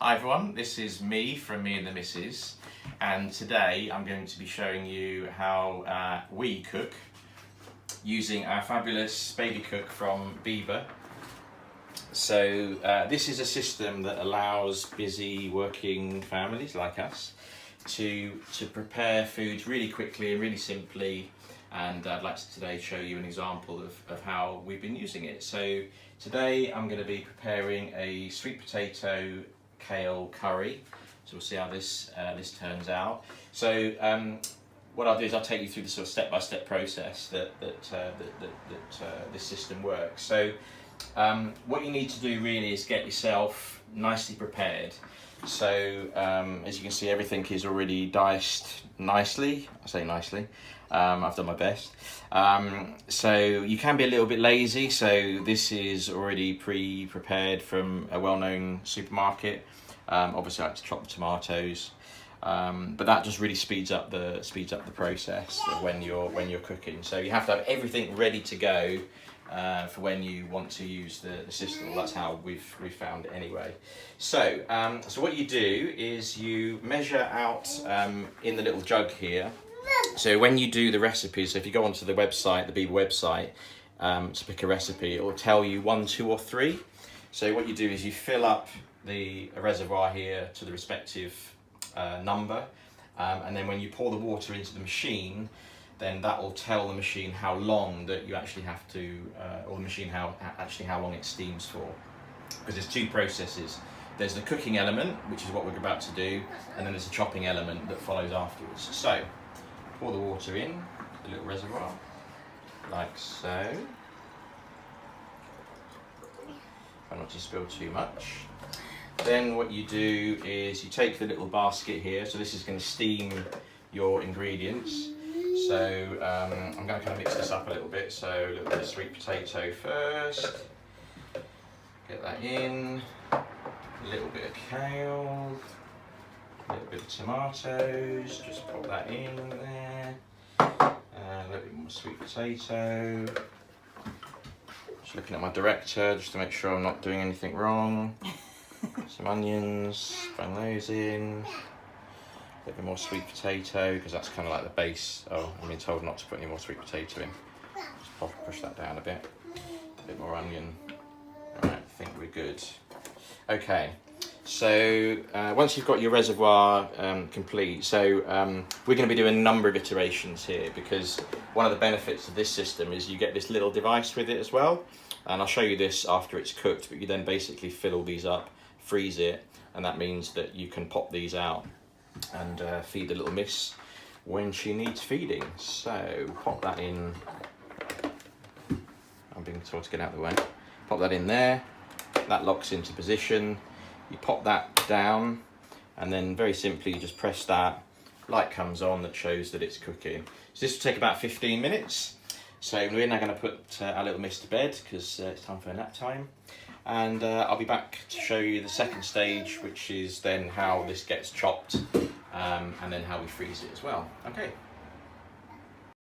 Hi everyone, this is me from Me and the Missus, and today I'm going to be showing you how we cook using our fabulous Babycook from Beaba. So this is a system that allows busy working families like us to prepare foods really quickly and really simply, and I'd like to today show you an example of how we've been using it. So today I'm going to be preparing a sweet potato kale curry, so we'll see how this turns out. So what I'll do is I'll take you through the sort of step-by-step process that this system works. So what you need to do really is get yourself nicely prepared. So as you can see, everything is already diced nicely. I say nicely. I've done my best. So you can be a little bit lazy. So this is already pre-prepared from a well-known supermarket. Obviously, I like to chop the tomatoes, but that just really speeds up the process of when you're cooking. So you have to have everything ready to go for when you want to use the system. Well, that's how we've found it anyway. So so what you do is you measure out in the little jug here. So when you do the recipes, so if you go onto the website, the Beaba website, to pick a recipe, it will tell you 1, 2 or 3. So what you do is you fill up the reservoir here to the respective number, and then when you pour the water into the machine, then that will tell the machine how long that you actually have to, or the machine how long it steams for. Because there's 2 processes. There's the cooking element, which is what we're about to do, and then there's a chopping element that follows afterwards. So pour the water in the little reservoir, like so. Try not to spill too much. Then what you do is you take the little basket here. So this is going to steam your ingredients. So I'm going to kind of mix this up a little bit. So a little bit of sweet potato first. Get that in. A little bit of kale. A little bit of tomatoes. Just pop that in there. A little bit more sweet potato. Just looking at my director just to make sure I'm not doing anything wrong. Some onions, bang those in. A bit more sweet potato because that's kind of like the base. Oh, I'm being told not to put any more sweet potato in. Just push that down a bit. A bit more onion. Right, I think we're good. Okay, so once you've got your reservoir complete, so we're going to be doing a number of iterations here because one of the benefits of this system is you get this little device with it as well. And I'll show you this after it's cooked, but you then basically fill all these up, freeze it, and that means that you can pop these out and feed the little miss when she needs feeding. So pop that in. I'm being told to get out of the way. Pop that in there. That locks into position. You pop that down, and then very simply you just press that. Light comes on that shows that it's cooking. So this will take about 15 minutes. So we're now going to put our little miss to bed because it's time for nap time. And I'll be back to show you the second stage, which is then how this gets chopped and then how we freeze it as well. Okay.